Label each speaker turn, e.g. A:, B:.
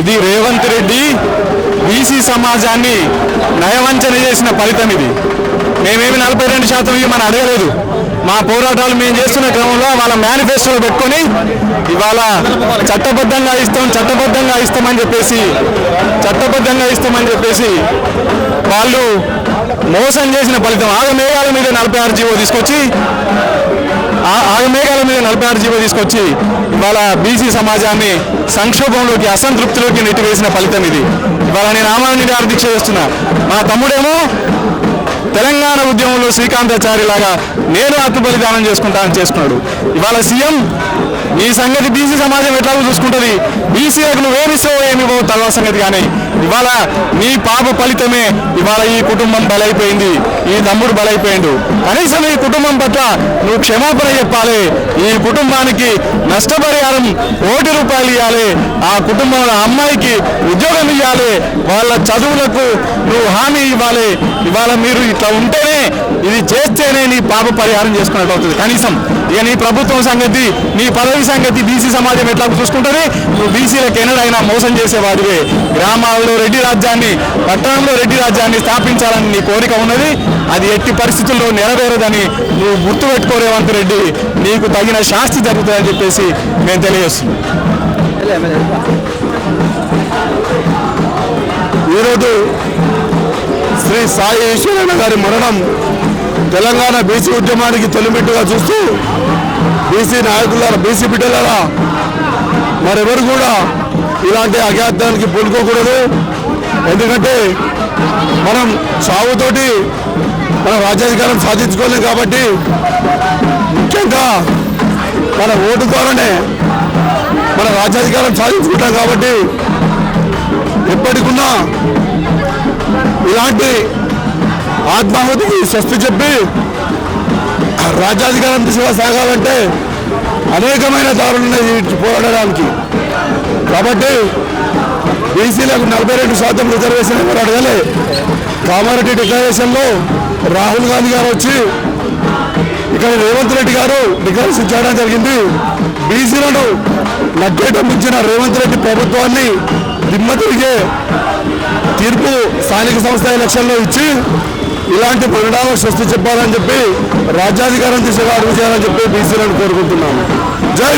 A: ఇది రేవంత్ రెడ్డి బీసీ సమాజాన్ని నయవంచన చేసిన ఫలితం ఇది. మేమేమి 42% ఇవ్వమని అడగలేదు. మా పోరాటాలు మేము చేస్తున్న క్రమంలో వాళ్ళ మేనిఫెస్టోలో పెట్టుకొని ఇవాళ చట్టబద్ధంగా ఇస్తామని చెప్పేసి వాళ్ళు మోసం చేసిన ఫలితం. ఆగమేఘాల మీద 46 జీవో తీసుకొచ్చి ఇవాళ బీసీ సమాజాన్ని సంక్షోభంలోకి, అసంతృప్తిలోకి నెట్టివేసిన ఫలితం ఇది. ఇవాళ నేను ఆమరణ నిరాహార దీక్ష చేస్తున్నా. మా తమ్ముడేమో తెలంగాణ ఉద్యమంలో శ్రీకాంతాచారి లాగా నేను ఆత్మ బలిదానం చేసుకున్నాడు. ఇవాళ సీఎం ఈ సంగతి బీసీ సమాజం ఎట్లాగో చూసుకుంటుంది, బీసీలకు నువ్వేమిస్తావో ఏమివో తర్వాత సంగతి. కానీ ఇవాళ నీ పాప ఫలితమే ఇవాళ ఈ కుటుంబం బలైపోయింది, ఈ తమ్ముడు బలైపోయిండు. కనీసం ఈ కుటుంబం పట్ల నువ్వు క్షమాపణ చెప్పాలి. ఈ కుటుంబానికి నష్టపరిహారం ₹1 ఇవ్వాలి. ఆ కుటుంబంలో అమ్మాయికి ఉద్యోగం ఇవ్వాలి. వాళ్ళ చదువులకు నువ్వు హామీ ఇవ్వాలి. ఇవాళ మీరు ఇట్లా ఉంటేనే, ఇది చేస్తేనే నీ పాప పరిహారం చేసుకున్నట్టు అవుతుంది. కనీసం ఇక నీ ప్రభుత్వం సంగతి, నీ పదవి సంగతి బీసీ సమాజం ఎట్లా చూసుకుంటుంది? నువ్వు బీసీలకు ఎన్నడైనా మోసం చేసేవాడివే. గ్రామాల్లో రెడ్డి రాజ్యాన్ని, పట్టణంలో రెడ్డి రాజ్యాన్ని స్థాపించాలని నీ కోరిక ఉన్నది. అది ఎట్టి పరిస్థితుల్లో నెరవేరదని నువ్వు గుర్తుపెట్టుకో రేవంత్ రెడ్డి. నీకు తగిన శాస్తి జరుగుతుందని చెప్పేసి మేము తెలియజేస్తున్నాం. ఈరోజు శ్రీ సాయి ఈశ్వరన్న గారి మరణం తెలంగాణ బీసీ ఉద్యమానికి తొలిమెట్టుగా చూస్తూ బీసీ నాయకులారా, బీసీ బిడ్డలారా, మరెవరు కూడా ఇలాంటి అజ్ఞాతానికి పూనుకోకూడదు. ఎందుకంటే మనం సాగుతోటి మన రాజ్యాధికారం సాధించుకోలేం. కాబట్టి ముఖ్యంగా మన ఓటు ద్వారానే మన రాజ్యాధికారం సాధించుకుంటాం. కాబట్టి ఎప్పటికున్నా ఇలాంటి ఆత్మాహుతికి స్వస్తి చెప్పి రాజ్యాధికారం దిశగా సాగాలంటే అనేకమైన దారులు ఉన్నాయి పోరాడడానికి. కాబట్టి బీసీలకు 42% రిజర్వేషన్ ఎవరు అడగలే. కామారెడ్డి డిక్లరేషన్లో రాహుల్ గాంధీ గారు వచ్చి ఇక్కడ రేవంత్ రెడ్డి గారు డిక్లరేషన్ చేయడం జరిగింది. బీసీలను నగ్గేయడం ఇచ్చిన రేవంత్ రెడ్డి ప్రభుత్వాన్ని దిమ్మ తిరిగే తీర్పు స్థానిక సంస్థ ఎలక్షన్లో ఇచ్చి ఇలాంటి పరిణామాలకు స్వస్తి చెప్పాలని చెప్పి రాజ్యాధికారం దిశగా అడుగు చేయాలని చెప్పి బీసీలను కోరుకుంటున్నాను. జై